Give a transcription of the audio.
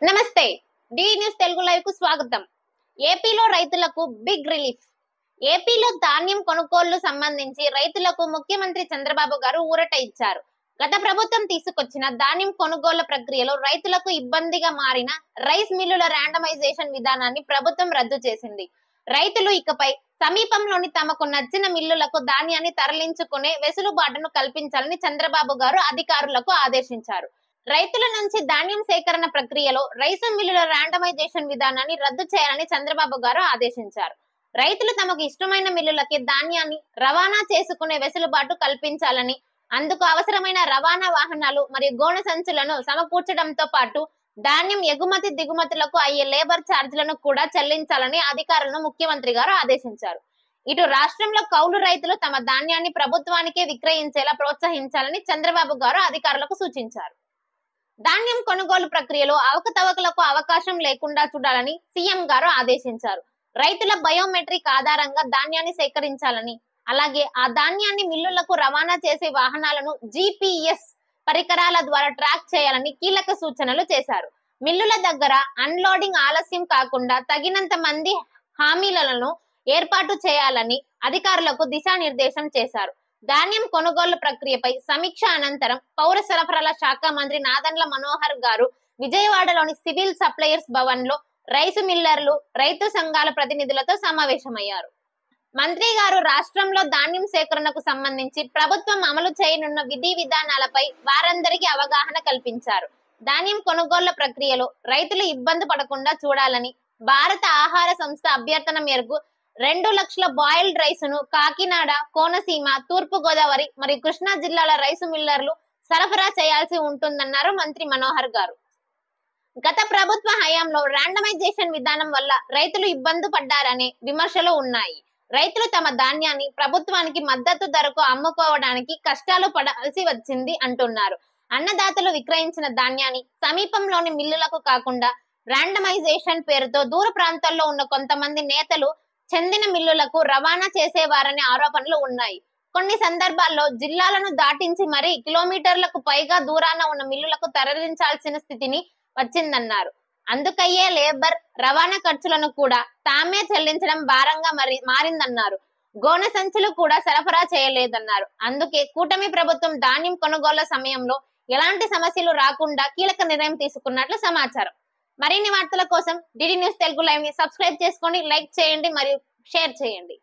నమస్తే. D news Telugu live కు స్వాగతం. ఏపీలో రైతులకు బిగ్ రిలీఫ్. ఏపీలో ధాన్యం కొనుగోళ్లు సంబంధించి రైతులకు ముఖ్యమంత్రి చంద్రబాబు గారు ఊరట ఇచ్చారు. గత ప్రభుత్వం తీసుకొచ్చిన ధాన్యం కొనుగోళ్ల ప్రక్రియలో రైతులకు ఇబ్బందిగా మారిన రైస్ మిల్లుల ర్యాండమైజేషన్ విధానాన్ని ప్రభుత్వం రద్దు చేసింది. రైతులు ఇకపై సమీపంలోని తమకు నచ్చిన మిల్లులకు ధాన్యాన్ని తరలించుకునే వెసులుబాటును కల్పించాలని చంద్రబాబు గారు అధికారులకు ఆదేశించారు. రైతుల నుంచి ధాన్యం సేకరణ ప్రక్రియలో రైసు మిల్లుల ర్యాండమైజేషన్ విధానాన్ని రద్దు చేయాలని చంద్రబాబు గారు ఆదేశించారు. రైతులు తమకు ఇష్టమైన మిల్లులకి ధాన్యాన్ని రవాణా చేసుకునే వెసులుబాటు కల్పించాలని, అందుకు అవసరమైన రవాణా వాహనాలు మరియు గోనె సంచులను సమకూర్చడంతో పాటు ధాన్యం ఎగుమతి దిగుమతులకు అయ్యే లేబర్ ఛార్జీలను కూడా చెల్లించాలని అధికారులను ముఖ్యమంత్రి గారు ఆదేశించారు. ఇటు రాష్ట్రంలో కౌలు రైతులు తమ ధాన్యాన్ని ప్రభుత్వానికే విక్రయించేలా ప్రోత్సహించాలని చంద్రబాబు గారు అధికారులకు సూచించారు. ధాన్యం కొనుగోలు ప్రక్రియలో అవకతవకలకు అవకాశం లేకుండా చూడాలని సీఎం గారు ఆదేశించారు. రైతుల బయోమెట్రిక్ ఆధారంగా ధాన్యాన్ని సేకరించాలని, అలాగే ఆ ధాన్యాన్ని మిల్లులకు రవాణా చేసే వాహనాలను GPS పరికరాల ద్వారా ట్రాక్ చేయాలని కీలక సూచనలు చేశారు. మిల్లుల దగ్గర అన్లోడింగ్ ఆలస్యం కాకుండా తగినంత మంది హామీలను ఏర్పాటు చేయాలని అధికారులకు దిశానిర్దేశం చేశారు. ధాన్యం కొనుగోలు ప్రక్రియపై సమీక్ష అనంతరం పౌర సరఫరాల శాఖ మంత్రి నాదెండ్ల మనోహర్ గారు విజయవాడలోని సివిల్ సప్లయర్స్ భవన్ లో రైసు మిల్లర్లు, రైతు సంఘాల ప్రతినిధులతో సమావేశమయ్యారు. మంత్రి గారు రాష్ట్రంలో ధాన్యం సేకరణకు సంబంధించి ప్రభుత్వం అమలు చేయనున్న విధి విధానాలపై వారందరికీ అవగాహన కల్పించారు. ధాన్యం కొనుగోళ్ల ప్రక్రియలో రైతులు ఇబ్బంది పడకుండా చూడాలని భారత ఆహార సంస్థ అభ్యర్థన మేరకు 2 లక్షల బాయిల్డ్ రైసును కాకినాడ, కోనసీమ, తూర్పు గోదావరి మరియు కృష్ణా జిల్లాల రైసు మిల్లర్లు సరఫరా చేయాల్సి ఉంటుందన్నారు మంత్రి మనోహర్ గారు. గత ప్రభుత్వ హయాంలో ర్యాండమైజేషన్ విధానం వల్ల రైతులు ఇబ్బంది పడ్డారనే విమర్శలు ఉన్నాయి. రైతులు తమ ధాన్యాన్ని ప్రభుత్వానికి మద్దతు ధరకు అమ్ముకోవడానికి కష్టాలు పడాల్సి వచ్చింది అంటున్నారు. అన్నదాతలు విక్రయించిన ధాన్యాన్ని సమీపంలోని మిల్లులకు కాకుండా ర్యాండమైజేషన్ పేరుతో దూర ప్రాంతాల్లో ఉన్న కొంతమంది నేతలు చెందిన మిల్లులకు రవాణా చేసేవారనే ఆరోపణలు ఉన్నాయి. కొన్ని సందర్భాల్లో జిల్లాలను దాటించి మరీ కిలోమీటర్లకు పైగా దూరాన ఉన్న మిల్లులకు తరలించాల్సిన స్థితిని వచ్చిందన్నారు. అందుకయ్యే లేబర్, రవాణా ఖర్చులను కూడా తామే చెల్లించడం భారంగా మారిందన్నారు. గోనె సంచులు కూడా సరఫరా చేయలేదన్నారు. అందుకే కూటమి ప్రభుత్వం ధాన్యం కొనుగోళ్ల సమయంలో ఎలాంటి సమస్యలు రాకుండా కీలక నిర్ణయం తీసుకున్నట్లు సమాచారం. మరిన్ని వార్తల కోసం డిడి న్యూస్ తెలుగు లైవ్ ని సబ్స్క్రైబ్ చేసుకోండి, లైక్ చేయండి మరియు షేర్ చేయండి.